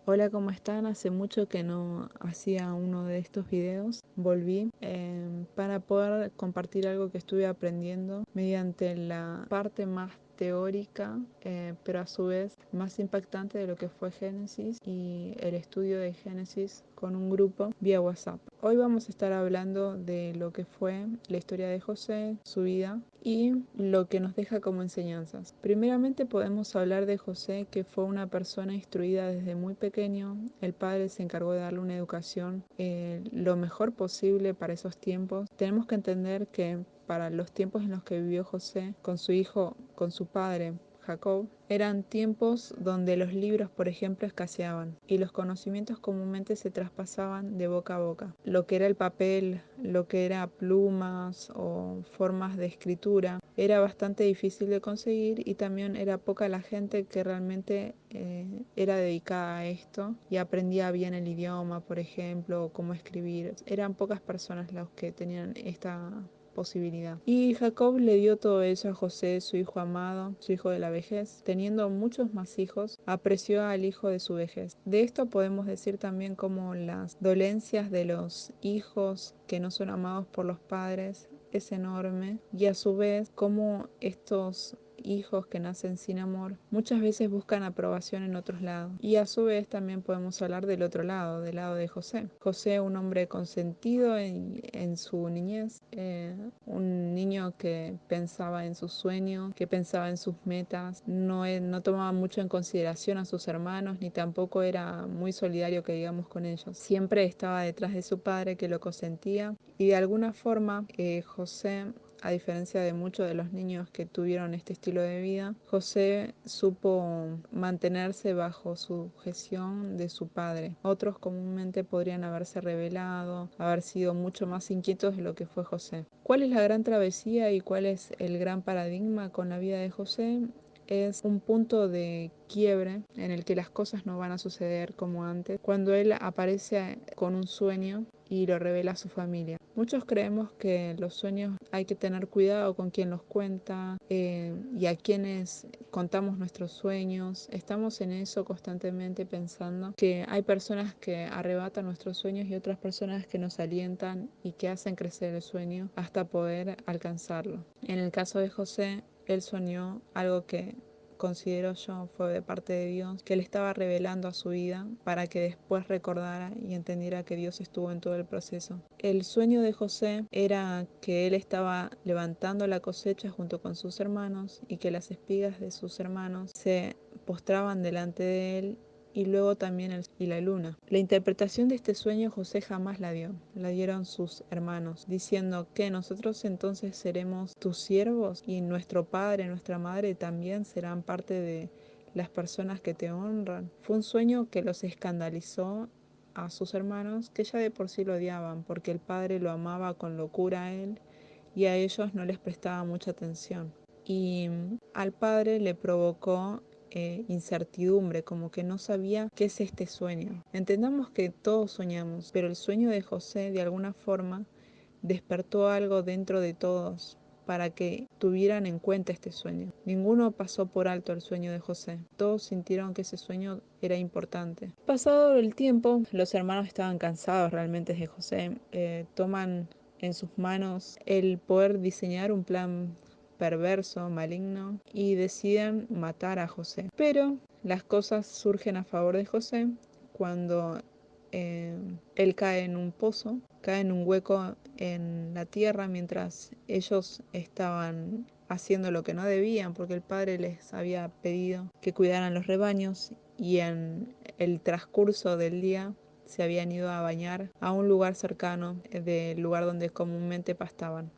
Hola, ¿cómo están? Hace mucho que no hacía uno de estos videos. Volví para poder compartir algo que estuve aprendiendo mediante la parte más teórica, pero a su vez más impactante de lo que fue Génesis y el estudio de Génesis con un grupo vía WhatsApp. Hoy vamos a estar hablando de lo que fue la historia de José, su vida y lo que nos deja como enseñanzas. Primeramente podemos hablar de José, que fue una persona instruida desde muy pequeño. El padre se encargó de darle una educación lo mejor posible para esos tiempos. Tenemos que entender que para los tiempos en los que vivió José con su hijo, con su padre Jacob, eran tiempos donde los libros, por ejemplo, escaseaban y los conocimientos comúnmente se traspasaban de boca a boca. Lo que era el papel, lo que era plumas o formas de escritura, era bastante difícil de conseguir y también era poca la gente que realmente era dedicada a esto y aprendía bien el idioma, por ejemplo, o cómo escribir. Eran pocas personas las que tenían esta posibilidad. Y Jacob le dio todo eso a José, su hijo amado, su hijo de la vejez. Teniendo muchos más hijos, apreció al hijo de su vejez. De esto podemos decir también como las dolencias de los hijos que no son amados por los padres es enorme, y a su vez como estos hijos que nacen sin amor muchas veces buscan aprobación en otros lados. Y a su vez también podemos hablar del otro lado, del lado de José. José, un hombre consentido en su niñez, un niño que pensaba en sus sueños, que pensaba en sus metas, no tomaba mucho en consideración a sus hermanos, ni tampoco era muy solidario, que digamos, con ellos. Siempre estaba detrás de su padre, que lo consentía, y de alguna forma José, a diferencia de muchos de los niños que tuvieron este estilo de vida, José supo mantenerse bajo sujeción de su padre. Otros comúnmente podrían haberse rebelado, haber sido mucho más inquietos de lo que fue José. ¿Cuál es la gran travesía y cuál es el gran paradigma con la vida de José? Es un punto de quiebre en el que las cosas no van a suceder como antes, cuando él aparece con un sueño y lo revela a su familia. Muchos creemos que los sueños hay que tener cuidado con quién los cuenta y a quienes contamos nuestros sueños. Estamos en eso constantemente, pensando que hay personas que arrebatan nuestros sueños y otras personas que nos alientan y que hacen crecer el sueño hasta poder alcanzarlo. En el caso de José, él soñó algo que considero yo fue de parte de Dios, que él estaba revelando a su vida para que después recordara y entendiera que Dios estuvo en todo el proceso. El sueño de José era que él estaba levantando la cosecha junto con sus hermanos y que las espigas de sus hermanos se postraban delante de él, y luego también el y la luna. La interpretación de este sueño José jamás la dio, la dieron sus hermanos, diciendo que nosotros entonces seremos tus siervos y nuestro padre, nuestra madre también serán parte de las personas que te honran. Fue un sueño que los escandalizó a sus hermanos, que ya de por sí lo odiaban, porque el padre lo amaba con locura a él y a ellos no les prestaba mucha atención. Y al padre le provocó incertidumbre, como que no sabía qué es este sueño. Entendamos que todos soñamos, pero el sueño de José de alguna forma despertó algo dentro de todos para que tuvieran en cuenta este sueño. Ninguno pasó por alto el sueño de José. Todos sintieron que ese sueño era importante. Pasado el tiempo, los hermanos estaban cansados realmente de José. Toman en sus manos el poder diseñar un plan perverso, maligno, y deciden matar a José. Pero las cosas surgen a favor de José cuando él cae en un pozo, cae en un hueco en la tierra mientras ellos estaban haciendo lo que no debían, porque el padre les había pedido que cuidaran los rebaños, y en el transcurso del día se habían ido a bañar a un lugar cercano del lugar donde comúnmente pastaban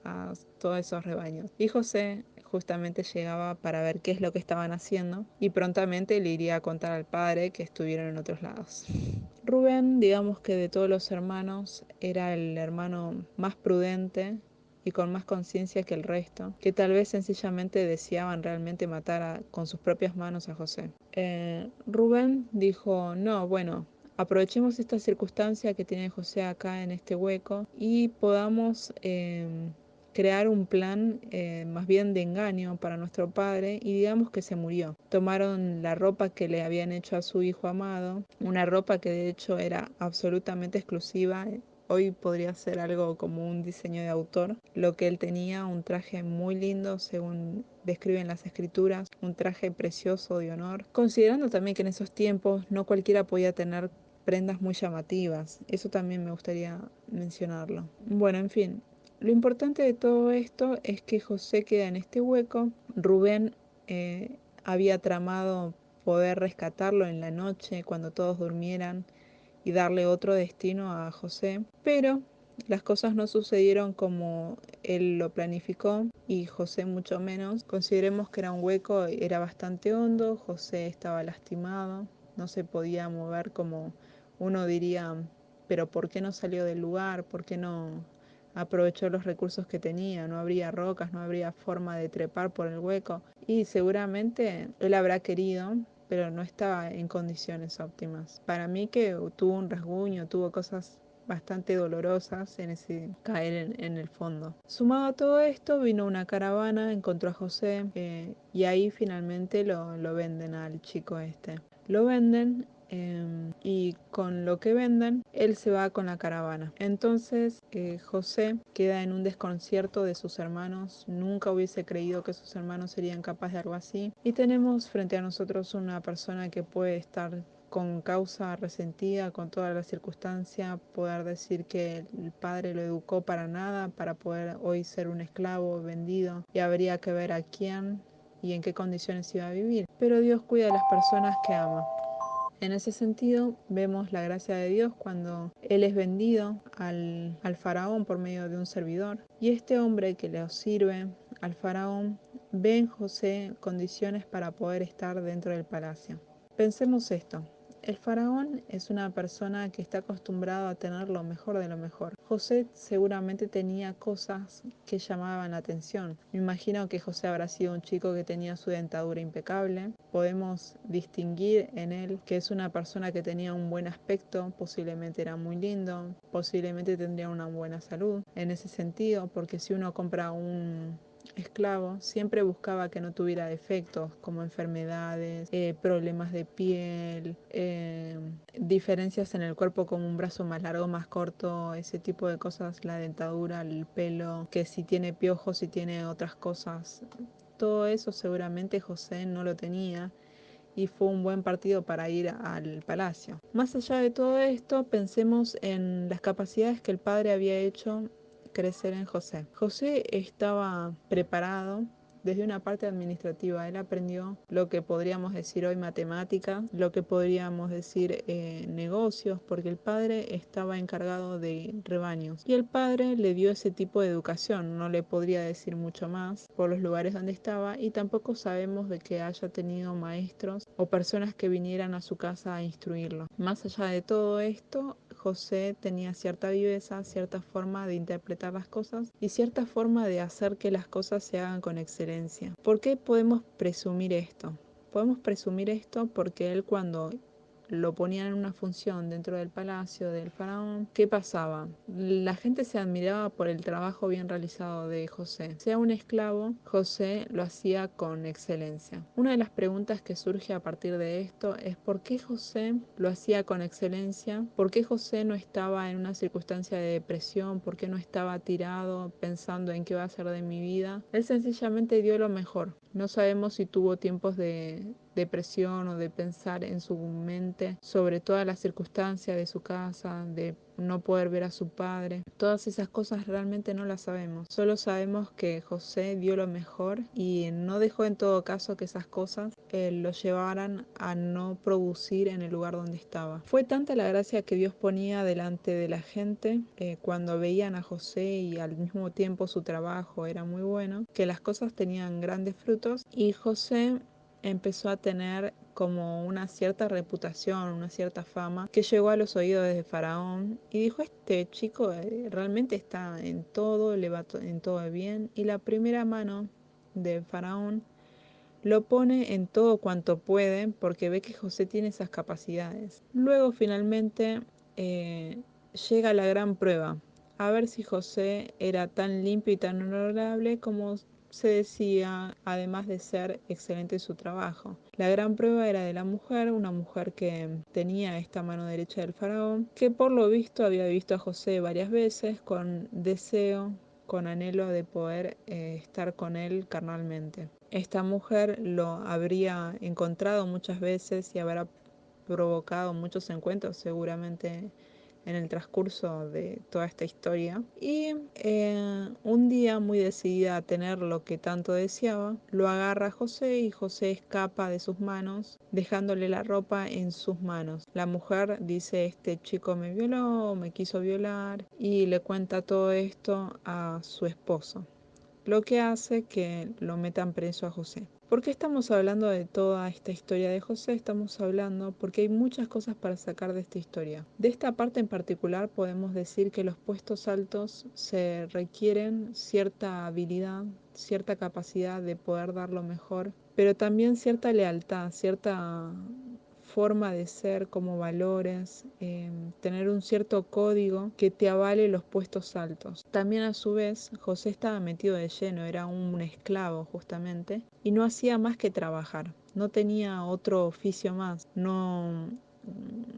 a todos esos rebaños. Y José justamente llegaba para ver qué es lo que estaban haciendo, y prontamente le iría a contar al padre que estuvieron en otros lados. Rubén, digamos que de todos los hermanos, era el hermano más prudente y con más conciencia que el resto, que tal vez sencillamente deseaban realmente matar con sus propias manos a José. Rubén dijo, no, bueno, aprovechemos esta circunstancia que tiene José acá en este hueco y podamos crear un plan más bien de engaño para nuestro padre y digamos que se murió. Tomaron la ropa que le habían hecho a su hijo amado, una ropa que de hecho era absolutamente exclusiva. Hoy podría ser algo como un diseño de autor. Lo que él tenía, un traje muy lindo, según describen las escrituras, un traje precioso de honor. Considerando también que en esos tiempos no cualquiera podía tener prendas muy llamativas. Eso también me gustaría mencionarlo. Bueno, en fin, lo importante de todo esto es que José queda en este hueco. Rubén había tramado poder rescatarlo en la noche cuando todos durmieran y darle otro destino a José, pero las cosas no sucedieron como él lo planificó y José mucho menos. Consideremos que era un hueco, era bastante hondo, José estaba lastimado, no se podía mover como uno diría, pero ¿por qué no salió del lugar? ¿Por qué no aprovechó los recursos que tenía? No habría rocas, no habría forma de trepar por el hueco y seguramente él habrá querido, pero no estaba en condiciones óptimas. Para mí que tuvo un rasguño, tuvo cosas bastante dolorosas en ese caer en el fondo. Sumado a todo esto, vino una caravana, encontró a José y ahí finalmente lo venden al chico este. Lo venden y con lo que venden, él se va con la caravana. Entonces José queda en un desconcierto de sus hermanos. Nunca hubiese creído que sus hermanos serían capaces de algo así. Y tenemos frente a nosotros una persona que puede estar con causa resentida con toda la circunstancia, poder decir que el padre lo educó para nada, para poder hoy ser un esclavo vendido y habría que ver a quién y en qué condiciones iba a vivir. Pero Dios cuida a las personas que ama. En ese sentido, vemos la gracia de Dios cuando Él es vendido al faraón por medio de un servidor. Y este hombre que le sirve al faraón ve en José condiciones para poder estar dentro del palacio. Pensemos esto. El faraón es una persona que está acostumbrado a tener lo mejor de lo mejor. José seguramente tenía cosas que llamaban la atención. Me imagino que José habrá sido un chico que tenía su dentadura impecable. Podemos distinguir en él que es una persona que tenía un buen aspecto, posiblemente era muy lindo, posiblemente tendría una buena salud. En ese sentido, porque si uno compra un esclavo, siempre buscaba que no tuviera defectos como enfermedades, problemas de piel, diferencias en el cuerpo como un brazo más largo, más corto, ese tipo de cosas, la dentadura, el pelo, que si tiene piojos, si tiene otras cosas. Todo eso seguramente José no lo tenía y fue un buen partido para ir al palacio. Más allá de todo esto, pensemos en las capacidades que el padre había hecho crecer en José. José estaba preparado desde una parte administrativa. Él aprendió lo que podríamos decir hoy matemáticas, lo que podríamos decir negocios, porque el padre estaba encargado de rebaños. Y el padre le dio ese tipo de educación, no le podría decir mucho más por los lugares donde estaba y tampoco sabemos de que haya tenido maestros o personas que vinieran a su casa a instruirlo. Más allá de todo esto, José tenía cierta viveza, cierta forma de interpretar las cosas y cierta forma de hacer que las cosas se hagan con excelencia. ¿Por qué podemos presumir esto? Podemos presumir esto porque él cuando lo ponían en una función dentro del palacio del faraón, ¿qué pasaba? La gente se admiraba por el trabajo bien realizado de José. Sea un esclavo, José lo hacía con excelencia. Una de las preguntas que surge a partir de esto es ¿por qué José lo hacía con excelencia? ¿Por qué José no estaba en una circunstancia de depresión? ¿Por qué no estaba tirado pensando en qué va a hacer de mi vida? Él sencillamente dio lo mejor. No sabemos si tuvo tiempos de depresión o de pensar en su mente sobre todas las circunstancias de su casa, de no poder ver a su padre. Todas esas cosas realmente no las sabemos. Solo sabemos que José dio lo mejor y no dejó en todo caso que esas cosas lo llevaran a no producir en el lugar donde estaba. Fue tanta la gracia que Dios ponía delante de la gente cuando veían a José y al mismo tiempo su trabajo era muy bueno, que las cosas tenían grandes frutos y José empezó a tener como una cierta reputación, una cierta fama, que llegó a los oídos de Faraón y dijo, este chico realmente está en todo, le va en todo bien. Y la primera mano de Faraón lo pone en todo cuanto puede porque ve que José tiene esas capacidades. Luego finalmente llega la gran prueba. a ver si José era tan limpio y tan honorable como se decía, además de ser excelente en su trabajo. La gran prueba era de la mujer, una mujer que tenía esta mano derecha del faraón, que por lo visto había visto a José varias veces con deseo, con anhelo de poder estar con él carnalmente. Esta mujer lo habría encontrado muchas veces y habrá provocado muchos encuentros seguramente en el transcurso de toda esta historia. Y un día, muy decidida a tener lo que tanto deseaba, lo agarra a José y José escapa de sus manos, dejándole la ropa en sus manos. La mujer dice: este chico me violó, me quiso violar, y le cuenta todo esto a su esposo, lo que hace que lo metan preso a José. ¿Por qué estamos hablando de toda esta historia de José? Estamos hablando porque hay muchas cosas para sacar de esta historia. De esta parte en particular podemos decir que los puestos altos se requieren cierta habilidad, cierta capacidad de poder dar lo mejor, pero también cierta lealtad, cierta forma de ser, como valores, tener un cierto código que te avale los puestos altos. También a su vez José estaba metido de lleno, era un esclavo justamente, y no hacía más que trabajar, no tenía otro oficio más, no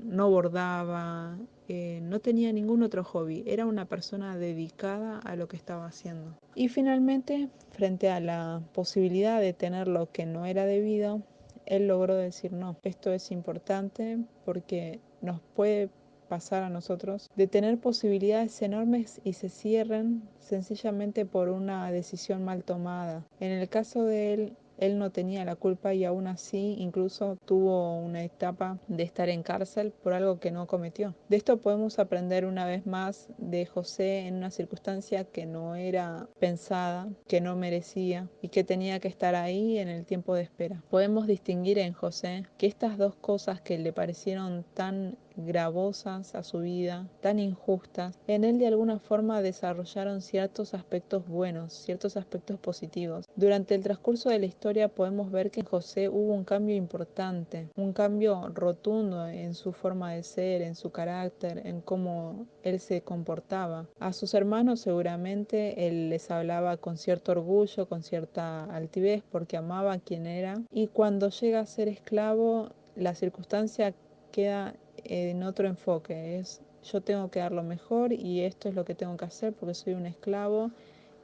bordaba, no tenía ningún otro hobby, era una persona dedicada a lo que estaba haciendo. Y finalmente, frente a la posibilidad de tener lo que no era debido, él logró decir: no, esto es importante porque nos puede pasar a nosotros de tener posibilidades enormes y se cierren sencillamente por una decisión mal tomada. En el caso de él no tenía la culpa y aún así incluso tuvo una etapa de estar en cárcel por algo que no cometió. De esto podemos aprender una vez más de José en una circunstancia que no era pensada, que no merecía y que tenía que estar ahí en el tiempo de espera. Podemos distinguir en José que estas dos cosas que le parecieron tan gravosas a su vida, tan injustas, en él de alguna forma desarrollaron ciertos aspectos buenos, ciertos aspectos positivos. Durante el transcurso de la historia podemos ver que en José hubo un cambio importante, un cambio rotundo en su forma de ser, en su carácter, en cómo él se comportaba. A sus hermanos seguramente él les hablaba con cierto orgullo, con cierta altivez, porque amaba a quien era, y cuando llega a ser esclavo, la circunstancia queda en otro enfoque, es: yo tengo que dar lo mejor y esto es lo que tengo que hacer porque soy un esclavo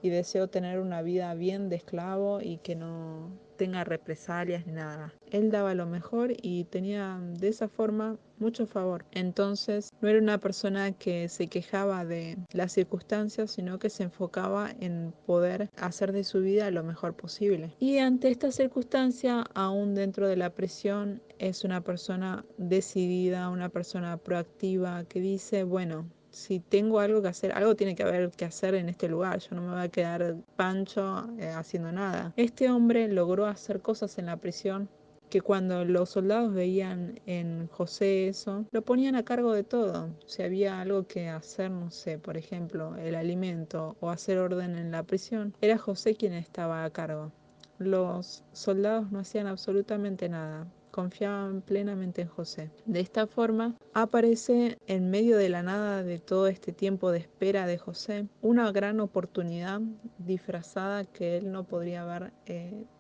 y deseo tener una vida bien de esclavo y que no tenga represalias ni nada. Él daba lo mejor y tenía de esa forma mucho favor. Entonces no era una persona que se quejaba de las circunstancias, sino que se enfocaba en poder hacer de su vida lo mejor posible. Y ante esta circunstancia, aún dentro de la prisión, es una persona decidida, una persona proactiva que dice: bueno, si tengo algo que hacer, algo tiene que haber que hacer en este lugar, yo no me voy a quedar pancho haciendo nada. Este hombre logró hacer cosas en la prisión que cuando los soldados veían en José eso, lo ponían a cargo de todo. Si había algo que hacer, no sé, por ejemplo, el alimento o hacer orden en la prisión, era José quien estaba a cargo. Los soldados no hacían absolutamente nada, confiaban plenamente en José. De esta forma aparece en medio de la nada de todo este tiempo de espera de José una gran oportunidad disfrazada que él no podría haber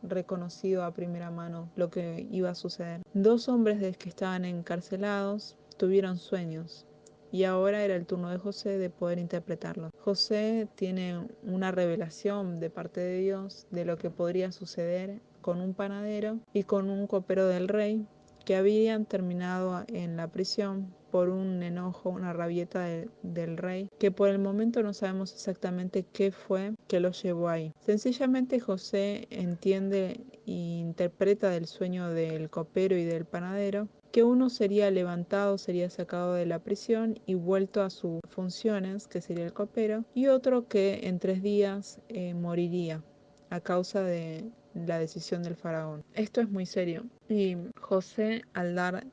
reconocido a primera mano lo que iba a suceder. Dos hombres de que estaban encarcelados tuvieron sueños y ahora era el turno de José de poder interpretarlo. José tiene una revelación de parte de Dios de lo que podría suceder con un panadero y con un copero del rey que habían terminado en la prisión por un enojo, una rabieta del rey, que por el momento no sabemos exactamente qué fue que lo llevó ahí. Sencillamente José entiende e interpreta del sueño del copero y del panadero que uno sería levantado, sería sacado de la prisión y vuelto a sus funciones, que sería el copero, y otro que en 3 días moriría a causa de la decisión del faraón. Esto es muy serio y José, al dar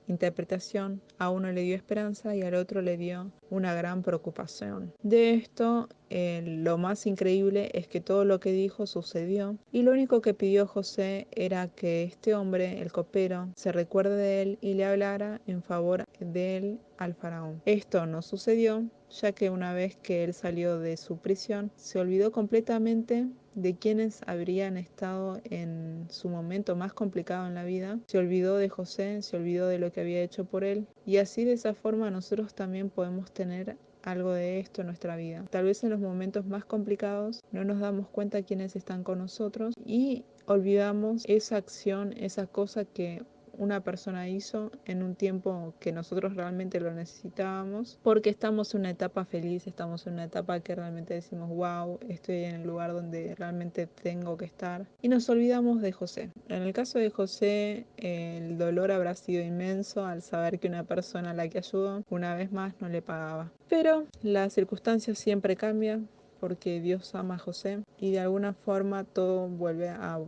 interpretación, a uno le dio esperanza y al otro le dio una gran preocupación. De esto, lo más increíble es que todo lo que dijo sucedió y lo único que pidió José era que este hombre, el copero, se recuerde de él y le hablara en favor de él al faraón. Esto no sucedió, ya que una vez que él salió de su prisión, se olvidó completamente de quienes habrían estado en su momento más complicado en la vida, se olvidó de José, se olvidó de lo que había hecho por él, y así de esa forma nosotros también podemos tener algo de esto en nuestra vida. Tal vez en los momentos más complicados no nos damos cuenta quiénes están con nosotros y olvidamos esa acción, esa cosa que una persona hizo en un tiempo que nosotros realmente lo necesitábamos, porque estamos en una etapa feliz, estamos en una etapa que realmente decimos, wow, estoy en el lugar donde realmente tengo que estar, y nos olvidamos de José. En el caso de José, el dolor habrá sido inmenso al saber que una persona a la que ayudó una vez más no le pagaba. Pero las circunstancias siempre cambian, porque Dios ama a José y de alguna forma todo vuelve a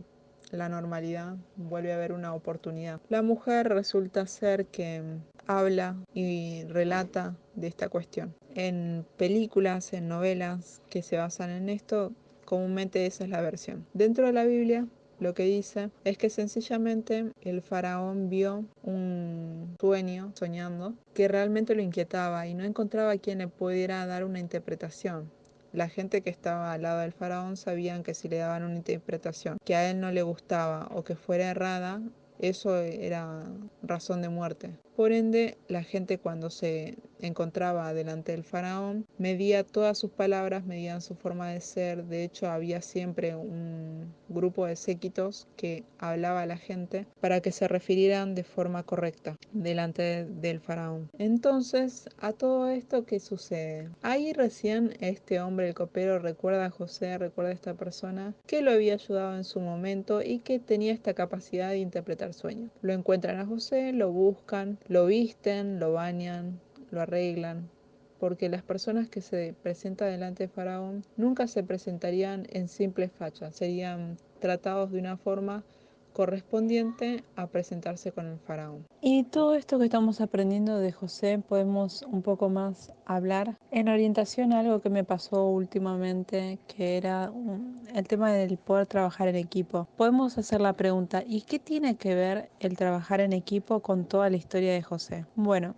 la normalidad, vuelve a haber una oportunidad. La mujer resulta ser que habla y relata de esta cuestión. En películas, en novelas que se basan en esto, comúnmente esa es la versión. Dentro de la Biblia, lo que dice es que sencillamente el faraón vio un sueño, soñando, que realmente lo inquietaba y no encontraba quien le pudiera dar una interpretación. La gente que estaba al lado del faraón sabían que si le daban una interpretación que a él no le gustaba o que fuera errada, eso era razón de muerte. Por ende, la gente cuando se encontraba delante del faraón medía todas sus palabras, medían su forma de ser. De hecho, había siempre un grupo de séquitos que hablaba a la gente para que se refirieran de forma correcta delante del faraón. Entonces, a todo esto, ¿qué sucede? Ahí recién este hombre, el copero, recuerda a José, recuerda a esta persona que lo había ayudado en su momento y que tenía esta capacidad de interpretar sueños. Lo encuentran a José, lo buscan, lo visten, lo bañan, lo arreglan, porque las personas que se presentan delante de Faraón nunca se presentarían en simples fachas, serían tratados de una forma correspondiente a presentarse con el faraón. Y todo esto que estamos aprendiendo de José podemos un poco más hablar en orientación a algo que me pasó últimamente, que era el tema del poder trabajar en equipo. Podemos hacer la pregunta, ¿y qué tiene que ver el trabajar en equipo con toda la historia de José? Bueno,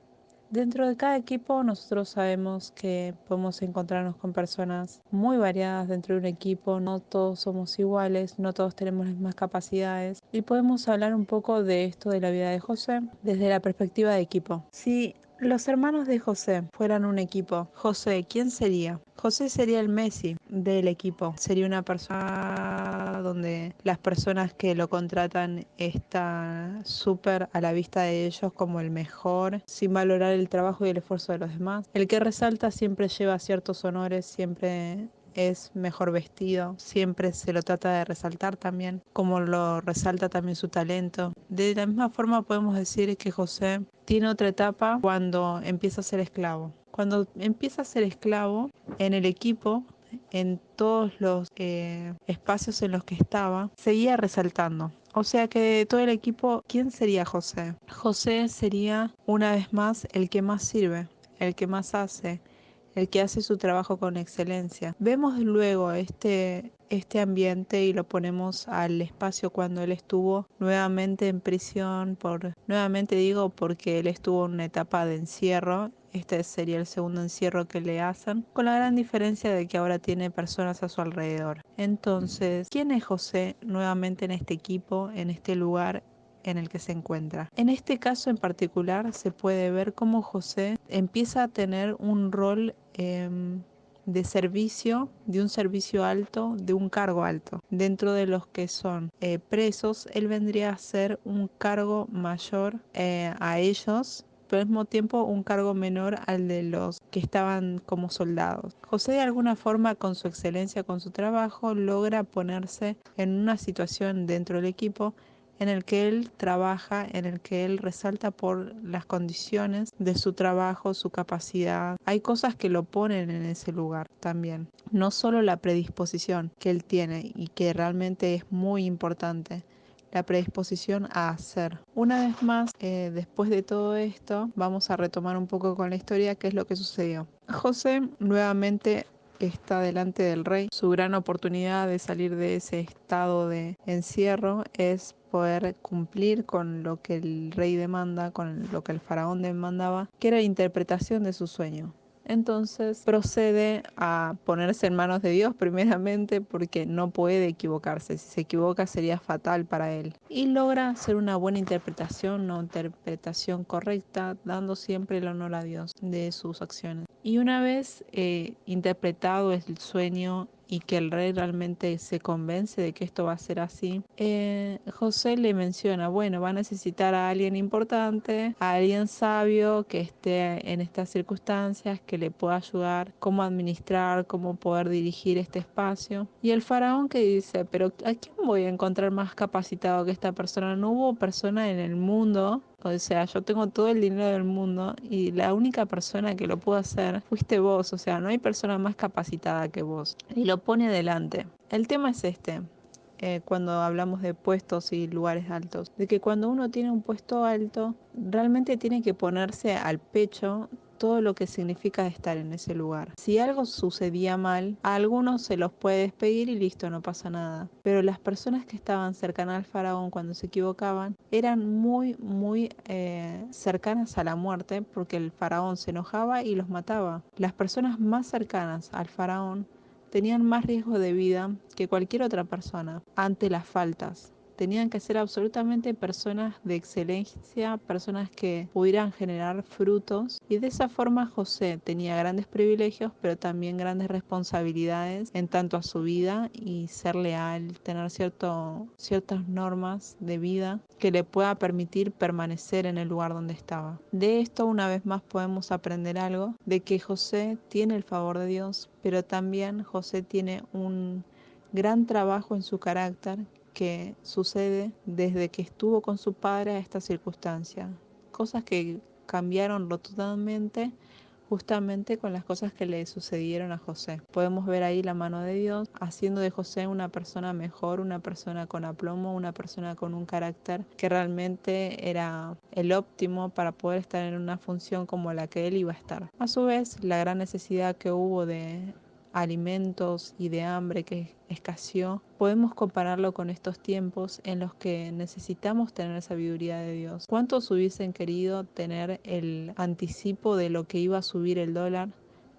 dentro de cada equipo nosotros sabemos que podemos encontrarnos con personas muy variadas dentro de un equipo, no todos somos iguales, no todos tenemos las mismas capacidades y podemos hablar un poco de esto de la vida de José desde la perspectiva de equipo. Si los hermanos de José fueran un equipo, José, ¿quién sería? José sería el Messi del equipo. Sería una persona donde las personas que lo contratan están súper a la vista de ellos como el mejor, sin valorar el trabajo y el esfuerzo de los demás. El que resalta siempre lleva ciertos honores, siempre es mejor vestido, siempre se lo trata de resaltar también, como lo resalta también su talento. De la misma forma podemos decir que José tiene otra etapa cuando empieza a ser esclavo. Cuando empieza a ser esclavo en el equipo, en todos los espacios en los que estaba, seguía resaltando. O sea que de todo el equipo, ¿quién sería José? José sería una vez más el que más sirve, el que más hace, el que hace su trabajo con excelencia. Vemos luego este ambiente y lo ponemos al espacio cuando él estuvo nuevamente en prisión, nuevamente digo porque él estuvo en una etapa de encierro. Este sería el segundo encierro que le hacen, con la gran diferencia de que ahora tiene personas a su alrededor. Entonces, ¿quién es José nuevamente en este equipo, en este lugar en el que se encuentra? En este caso en particular se puede ver cómo José empieza a tener un rol de servicio, de un servicio alto, de un cargo alto. Dentro de los que son presos, él vendría a ser un cargo mayor a ellos, pero al mismo tiempo un cargo menor al de los que estaban como soldados. José de alguna forma con su excelencia, con su trabajo, logra ponerse en una situación dentro del equipo en el que él trabaja, en el que él resalta por las condiciones de su trabajo, su capacidad. Hay cosas que lo ponen en ese lugar también. No solo la predisposición que él tiene y que realmente es muy importante, la predisposición a hacer. Una vez más, después de todo esto, vamos a retomar un poco con la historia qué es lo que sucedió. José nuevamente está delante del rey. Su gran oportunidad de salir de ese estado de encierro es poder cumplir con lo que el rey demanda, con lo que el faraón demandaba, que era la interpretación de su sueño. Entonces procede a ponerse en manos de Dios primeramente, porque no puede equivocarse. Si se equivoca sería fatal para él. Y logra hacer una buena interpretación, una interpretación correcta, dando siempre el honor a Dios de sus acciones. Y una vez interpretado el sueño y que el rey realmente se convence de que esto va a ser así, José le menciona, bueno, va a necesitar a alguien importante, a alguien sabio que esté en estas circunstancias, que le pueda ayudar cómo administrar, cómo poder dirigir este espacio. Y el faraón que dice, pero ¿a quién voy a encontrar más capacitado que esta persona? No hubo persona en el mundo. O sea, yo tengo todo el dinero del mundo y la única persona que lo pudo hacer fuiste vos. O sea, no hay persona más capacitada que vos. Y lo pone adelante. El tema es este. Cuando hablamos de puestos y lugares altos, de que cuando uno tiene un puesto alto, realmente tiene que ponerse al pecho todo lo que significa estar en ese lugar. Si algo sucedía mal, a algunos se los puede despedir y listo, no pasa nada. Pero las personas que estaban cercanas al faraón cuando se equivocaban eran muy cercanas a la muerte, porque el faraón se enojaba y los mataba. Las personas más cercanas al faraón tenían más riesgo de vida que cualquier otra persona ante las faltas. Tenían que ser absolutamente personas de excelencia, personas que pudieran generar frutos. Y de esa forma José tenía grandes privilegios, pero también grandes responsabilidades en tanto a su vida y ser leal, tener ciertas normas de vida que le pueda permitir permanecer en el lugar donde estaba. De esto una vez más podemos aprender algo, de que José tiene el favor de Dios, pero también José tiene un gran trabajo en su carácter que sucede desde que estuvo con su padre a esta circunstancia. Cosas que cambiaron rotundamente justamente con las cosas que le sucedieron a José. Podemos ver ahí la mano de Dios haciendo de José una persona mejor, una persona con aplomo, una persona con un carácter que realmente era el óptimo para poder estar en una función como la que él iba a estar. A su vez, la gran necesidad que hubo de alimentos y de hambre que escaseó, podemos compararlo con estos tiempos en los que necesitamos tener sabiduría de Dios. ¿Cuántos hubiesen querido tener el anticipo de lo que iba a subir el dólar,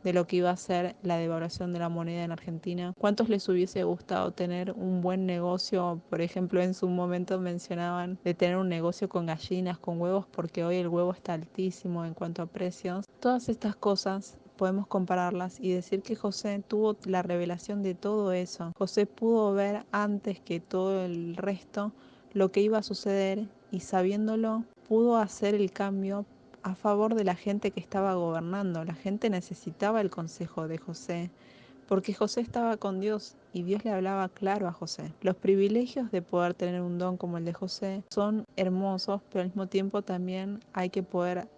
de lo que iba a ser la devaluación de la moneda en Argentina? ¿Cuántos les hubiese gustado tener un buen negocio? Por ejemplo, en su momento mencionaban de tener un negocio con gallinas, con huevos, porque hoy el huevo está altísimo en cuanto a precios. Todas estas cosas podemos compararlas y decir que José tuvo la revelación de todo eso. José pudo ver antes que todo el resto lo que iba a suceder y sabiéndolo pudo hacer el cambio a favor de la gente que estaba gobernando. La gente necesitaba el consejo de José porque José estaba con Dios y Dios le hablaba claro a José. Los privilegios de poder tener un don como el de José son hermosos, pero al mismo tiempo también hay que poder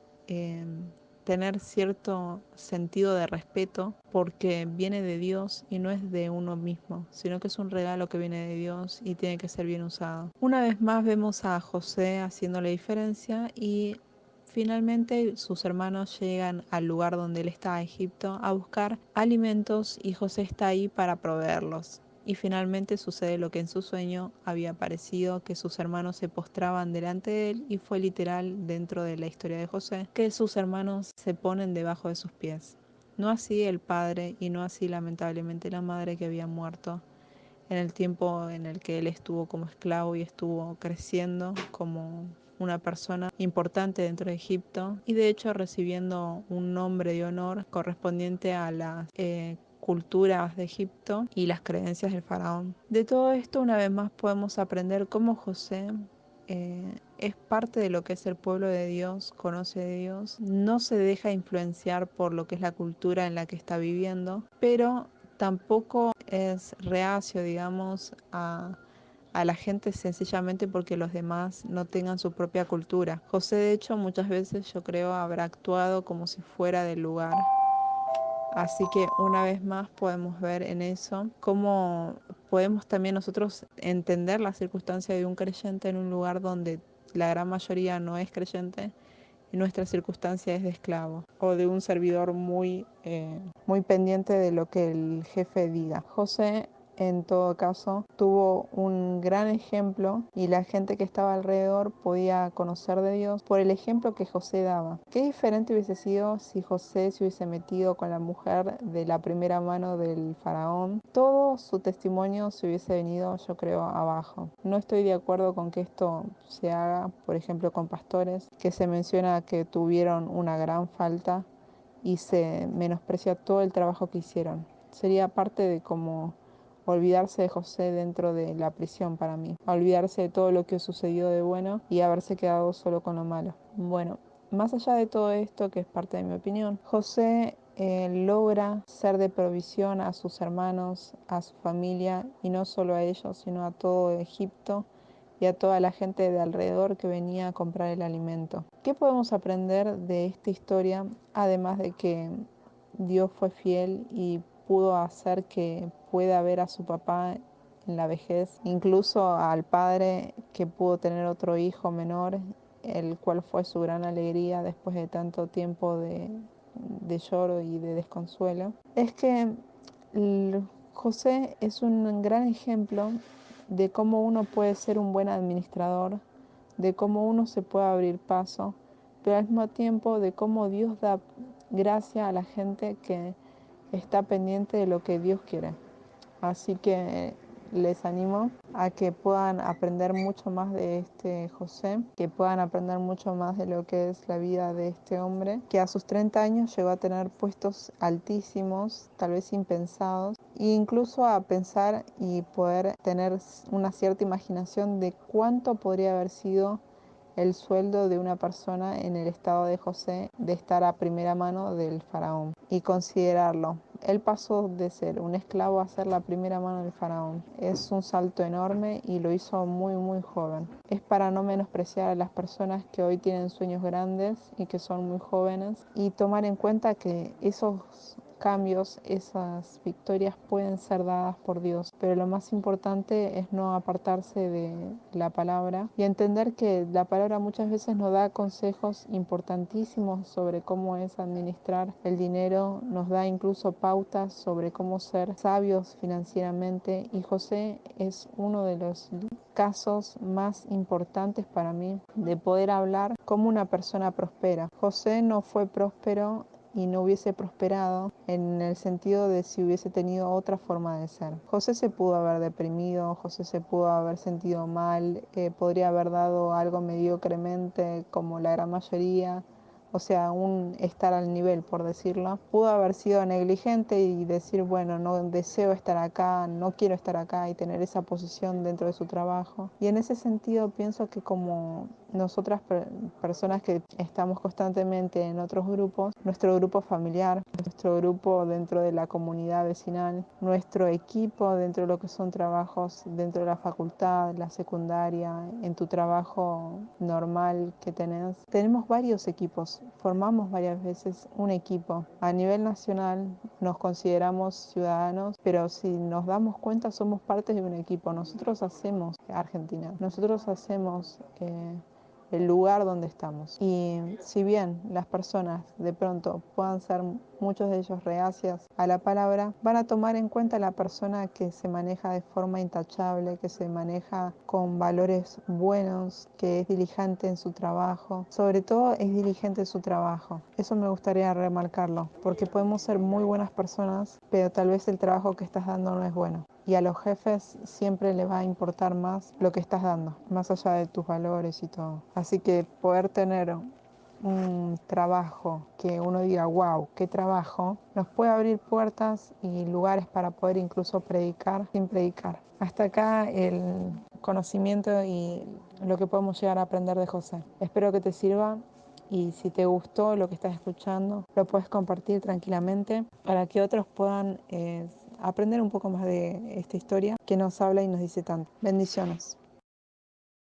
tener cierto sentido de respeto porque viene de Dios y no es de uno mismo, sino que es un regalo que viene de Dios y tiene que ser bien usado. Una vez más vemos a José haciendo la diferencia y finalmente sus hermanos llegan al lugar donde él está, a Egipto, a buscar alimentos y José está ahí para proveerlos. Y finalmente sucede lo que en su sueño había parecido, que sus hermanos se postraban delante de él y fue literal dentro de la historia de José, que sus hermanos se ponen debajo de sus pies. No así el padre y no así lamentablemente la madre que había muerto en el tiempo en el que él estuvo como esclavo y estuvo creciendo como una persona importante dentro de Egipto y de hecho recibiendo un nombre de honor correspondiente a las culturas de Egipto y las creencias del faraón. De todo esto una vez más podemos aprender cómo José es parte de lo que es el pueblo de Dios, conoce de Dios, no se deja influenciar por lo que es la cultura en la que está viviendo, pero tampoco es reacio, digamos, a la gente sencillamente porque los demás no tengan su propia cultura. José, de hecho, muchas veces yo creo habrá actuado como si fuera del lugar, Así que una vez más podemos ver en eso cómo podemos también nosotros entender la circunstancia de un creyente en un lugar donde la gran mayoría no es creyente y nuestra circunstancia es de esclavo o de un servidor muy pendiente de lo que el jefe diga. José, en todo caso, tuvo un gran ejemplo y la gente que estaba alrededor podía conocer de Dios por el ejemplo que José daba. Qué diferente hubiese sido si José se hubiese metido con la mujer de la primera mano del faraón. Todo su testimonio se hubiese venido, yo creo, abajo. No estoy de acuerdo con que esto se haga, por ejemplo, con pastores, que se menciona que tuvieron una gran falta y se menosprecia todo el trabajo que hicieron. Sería parte de como olvidarse de José dentro de la prisión para mí, olvidarse de todo lo que sucedió de bueno y haberse quedado solo con lo malo. Bueno, más allá de todo esto, que es parte de mi opinión, José logra ser de provisión a sus hermanos, a su familia, y no solo a ellos, sino a todo Egipto y a toda la gente de alrededor que venía a comprar el alimento. ¿Qué podemos aprender de esta historia? Además de que Dios fue fiel y pudo hacer que pueda ver a su papá en la vejez, incluso al padre que pudo tener otro hijo menor, el cual fue su gran alegría después de tanto tiempo de lloro y de desconsuelo. Es que José es un gran ejemplo de cómo uno puede ser un buen administrador, de cómo uno se puede abrir paso, pero al mismo tiempo de cómo Dios da gracia a la gente que está pendiente de lo que Dios quiere. Así que les animo a que puedan aprender mucho más de este José, que puedan aprender mucho más de lo que es la vida de este hombre, que a sus 30 años llegó a tener puestos altísimos, tal vez impensados, e incluso a pensar y poder tener una cierta imaginación de cuánto podría haber sido el sueldo de una persona en el estado de José de estar a primera mano del faraón y considerarlo. Él pasó de ser un esclavo a ser la primera mano del faraón. Es un salto enorme y lo hizo muy joven. Es para no menospreciar a las personas que hoy tienen sueños grandes y que son muy jóvenes y tomar en cuenta que esos cambios, esas victorias pueden ser dadas por Dios, pero lo más importante es no apartarse de la palabra y entender que la palabra muchas veces nos da consejos importantísimos sobre cómo es administrar el dinero, nos da incluso pautas sobre cómo ser sabios financieramente, y José es uno de los casos más importantes para mí de poder hablar cómo una persona prospera. José no fue próspero y no hubiese prosperado en el sentido de si hubiese tenido otra forma de ser. José se pudo haber deprimido, José se pudo haber sentido mal, podría haber dado algo mediocremente como la gran mayoría, o sea, un estar al nivel, por decirlo. Pudo haber sido negligente y decir, bueno, no deseo estar acá, no quiero estar acá, y tener esa posición dentro de su trabajo. Y en ese sentido pienso que como nosotras personas que estamos constantemente en otros grupos, nuestro grupo familiar, nuestro grupo dentro de la comunidad vecinal, nuestro equipo dentro de lo que son trabajos dentro de la facultad, la secundaria, en tu trabajo normal que tenemos varios equipos, formamos varias veces un equipo. A nivel nacional nos consideramos ciudadanos, pero si nos damos cuenta somos parte de un equipo. Nosotros hacemos Argentina, nosotros hacemos el lugar donde estamos. Y si bien las personas de pronto puedan ser muchos de ellos reacias a la palabra, van a tomar en cuenta a la persona que se maneja de forma intachable, que se maneja con valores buenos, que es diligente en su trabajo. Sobre todo es diligente en su trabajo. Eso me gustaría remarcarlo, porque podemos ser muy buenas personas, pero tal vez el trabajo que estás dando no es bueno. Y a los jefes siempre les va a importar más lo que estás dando, más allá de tus valores y todo. Así que poder tener un trabajo que uno diga, wow, qué trabajo, nos puede abrir puertas y lugares para poder incluso predicar sin predicar. Hasta acá el conocimiento y lo que podemos llegar a aprender de José. Espero que te sirva, y si te gustó lo que estás escuchando, lo puedes compartir tranquilamente para que otros puedan aprender un poco más de esta historia que nos habla y nos dice tanto. Bendiciones.